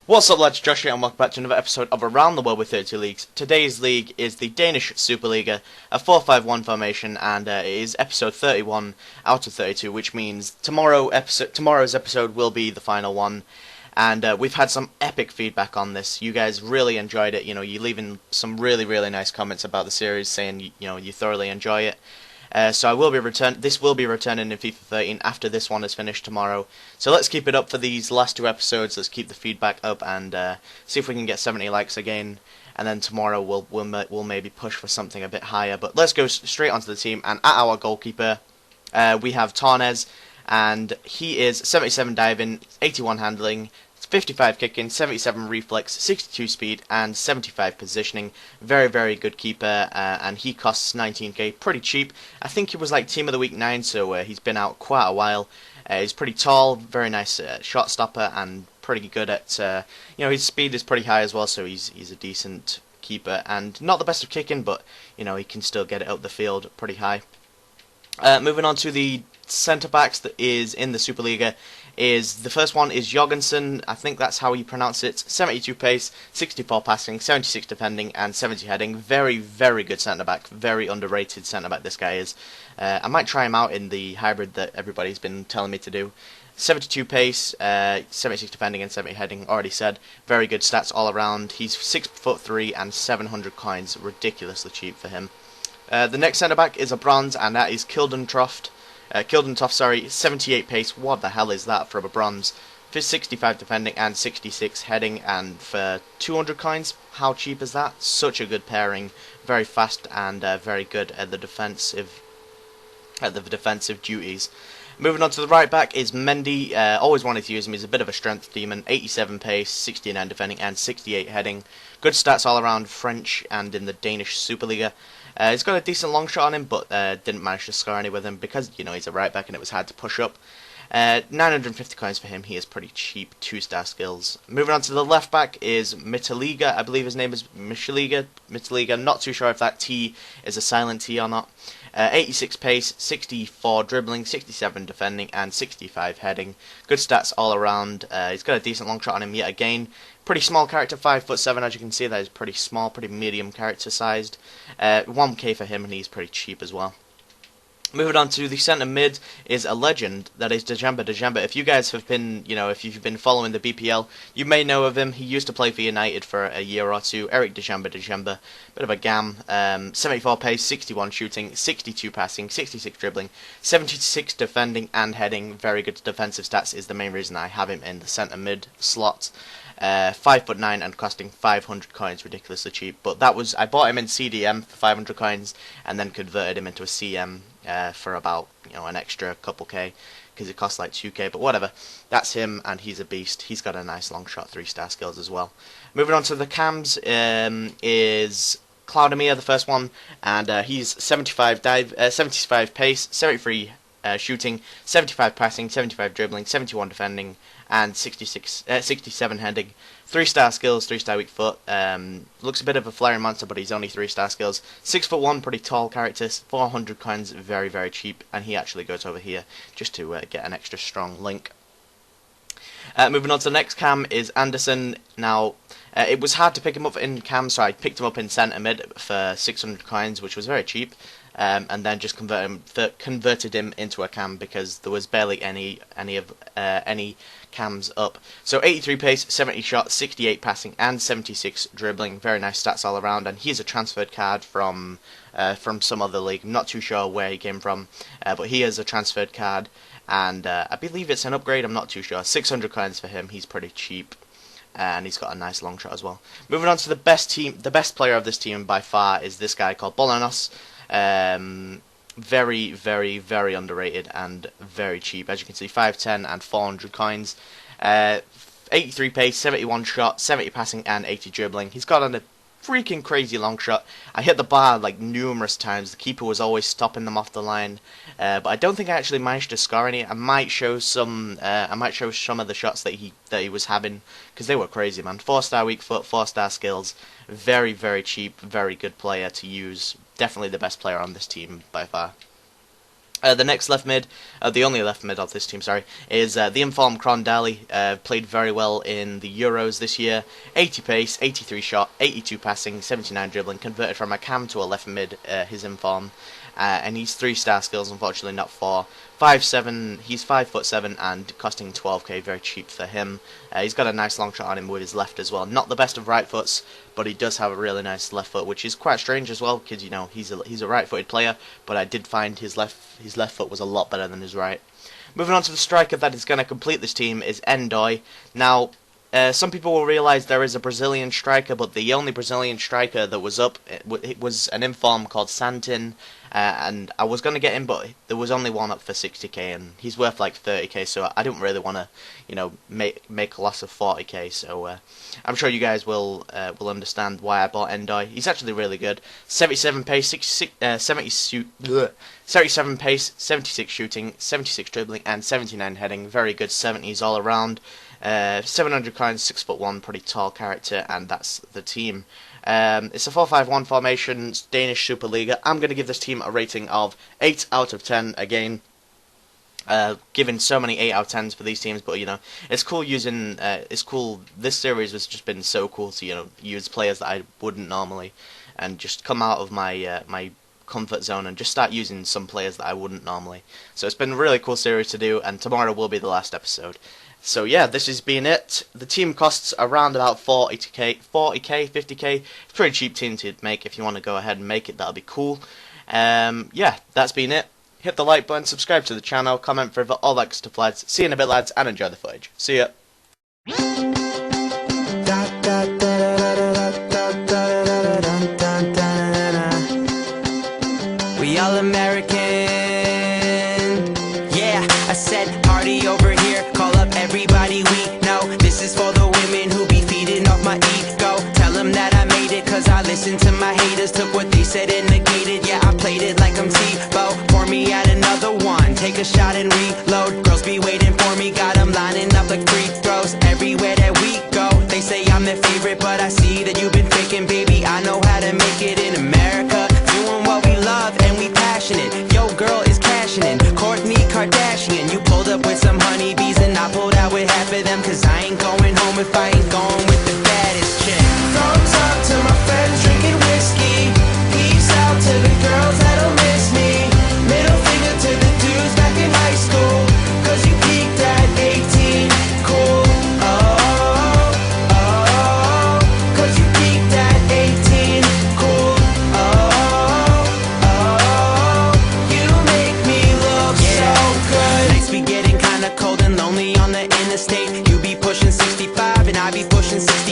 What's up lads, Josh here and welcome back to another episode of Around the World with 32 Leagues. Today's league is the Danish Superliga, a 4-5-1 formation, and it is episode 31 out of 32, which means tomorrow's episode will be the final one. And we've had some epic feedback on this. You guys really enjoyed it. You know, you're leaving some really nice comments about the series, saying you thoroughly enjoy it. So this will be returning in FIFA 13 after this one is finished tomorrow. So let's keep it up for these last two episodes. Let's keep the feedback up and see if we can get 70 likes again. And then tomorrow we'll maybe push for something a bit higher. But let's go straight onto the team. And at our goalkeeper, we have Tarnes, and he is 77 diving, 81 handling, 55 kicking, 77 reflex, 62 speed, and 75 positioning. Very good keeper, and he costs 19k, pretty cheap. I think he was like Team of the Week 9, so he's been out quite a while. He's pretty tall, very nice shot stopper, and pretty good at, his speed is pretty high as well, so he's a decent keeper. And not the best of kicking, but, he can still get it up the field pretty high. Moving on to the centre-backs that is in the Superliga. The first one is Jorgensen, I think that's how you pronounce it. 72 pace, 64 passing, 76 defending, and 70 heading. Very good centre-back, very underrated centre-back this guy is. I might try him out in the hybrid that everybody's been telling me to do. 72 pace, 76 defending, and 70 heading, already said. Very good stats all around. He's 6'3" and 700 coins, ridiculously cheap for him. The next centre-back is a bronze, and that is Kildentoft, 78 pace. What the hell is that for a bronze? For 65 defending and 66 heading, and for 200 coins, how cheap is that? Such a good pairing, very fast and very good at the defensive duties. Moving on to the right back is Mendy. Always wanted to use him. He's a bit of a strength demon. 87 pace, 69 defending, and 68 heading. Good stats all around, French and in the Danish Superliga. He's got a decent long shot on him, but didn't manage to score any with him because, he's a right back and it was hard to push up. 950 coins for him. He is pretty cheap, 2-star skills. Moving on to the left back is Mitaliga. I believe his name is Mitaliga. Not too sure if that T is a silent T or not. 86 pace, 64 dribbling, 67 defending, and 65 heading. Good stats all around. He's got a decent long shot on him yet again. Pretty small character, 5'7", as you can see. That is pretty small, pretty medium character sized. 1k for him, and he's pretty cheap as well. Moving on to the centre mid is a legend, that is Djemba. If you guys have been, if you've been following the BPL, you may know of him. He used to play for United for a year or two. Eric Djemba, bit of a gam. 74 pace, 61 shooting, 62 passing, 66 dribbling, 76 defending and heading. Very good defensive stats is the main reason I have him in the centre mid slot. 5'9" and costing 500 coins, ridiculously cheap. But I bought him in CDM for 500 coins and then converted him into a CM for about an extra couple k because it costs like 2k. But whatever, that's him, and he's a beast. He's got a nice long shot, 3-star skills as well. Moving on to the cams is Cloudemir, the first one, and he's 75 pace, 73 shooting, 75 passing, 75 dribbling, 71 defending, and 67 heading. 3-star skills, 3-star weak foot. Looks a bit of a flaring monster, but he's only 3-star skills. 6'1", pretty tall character. 400 coins, very cheap, and he actually goes over here just to get an extra strong link. Moving on to the next cam is Anderson. Now, it was hard to pick him up in cam, so I picked him up in centre mid for 600 coins, which was very cheap. And then just converted him into a cam because there was barely any cams up. So 83 pace, 70 shot, 68 passing, and 76 dribbling. Very nice stats all around, and he's a transferred card from some other league. I'm not too sure where he came from, but he is a transferred card, and I believe it's an upgrade. I'm not too sure. 600 coins for him. He's pretty cheap. And he's got a nice long shot as well. Moving on to the best player of this team by far is this guy called Bolanos. Very underrated and very cheap. As you can see, 5'10" and 400 coins. 83 pace, 71 shot, 70 passing, and 80 dribbling. He's got a freaking crazy long shot. I hit the bar like numerous times. The keeper was always stopping them off the line, but I don't think I actually managed to score any. I might show some. I might show some of the shots that he was having because they were crazy, man. 4-star weak foot, 4-star skills. Very cheap, very good player to use. Definitely the best player on this team by far. The next left mid, the only left mid of this team, sorry, is the informed Daly. Played very well in the Euros this year. 80 pace, 83 shot, 82 passing, 79 dribbling. Converted from a cam to a left mid, his inform. And he's 3-star skills, unfortunately not 4. 5'7", he's 5'7" and costing 12k, very cheap for him. He's got a nice long shot on him with his left as well. Not the best of right foots, but he does have a really nice left foot, which is quite strange as well, because you know he's a right-footed player. But I did find his left foot was a lot better than his right. Moving on to the striker that is going to complete this team is Endoy. Now, some people will realise there is a Brazilian striker, but the only Brazilian striker that was up it was an inform called Santin, and I was going to get him, but there was only one up for 60k, and he's worth like 30k, so I don't really want to, you know, make a loss of 40k. So I'm sure you guys will understand why I bought Endoy. He's actually really good. 77 pace, 77 pace, 76 shooting, 76 dribbling, and 79 heading. Very good 70s all around. 700 coins, 6'1", pretty tall character, and that's the team. It's a 4-5-1 formation, Danish Superliga. I'm going to give this team a rating of 8 out of 10 again. Given so many 8 out of 10s for these teams, but you know, it's cool using, it's cool, this series has just been so cool to, you know, use players that I wouldn't normally, and just come out of my, my comfort zone and just start using some players that I wouldn't normally. So it's been a really cool series to do, and tomorrow will be the last episode. So yeah, this has been it. The team costs around about 40k, 50k. It's a pretty cheap team to make. If you want to go ahead and make it, that'll be cool. Yeah, that's been it. Hit the like button, subscribe to the channel, comment for all that stuff, lads. See you in a bit, lads, and enjoy the footage. See ya. We all American. Yeah, I said party over here. Call up everybody we know. This is for the women who be feeding off my ego. Tell them that I made it, cause I listened to my haters. Took what they said and negated. Yeah, I played it like I'm Tebow. Pour me out another one. Take a shot and reload. Girls be waiting for me. Got them lining up like free throws. Everywhere that we go, they say I'm their favorite, but I see that you've been faking, baby. I know how to make it in America. Doing what we love and we passionate. Yo, girl is cashing in. Kourtney Kardashian. You pulled up with some honeybees and I pulled out with half of them, cause I ain't going home if I ain't going with the baddest chick. Thumbs up to my friends drinking whiskey. Peace out to the girls that'll miss me. Middle finger to the dudes back in high school, cause you peaked at 18. Cool. Oh, oh, cause you peaked at 18. Cool. Oh, oh, you make me look so good. Nights be getting kinda cold and lonely on the interstate. You be pushing 65 and I be pushing 60.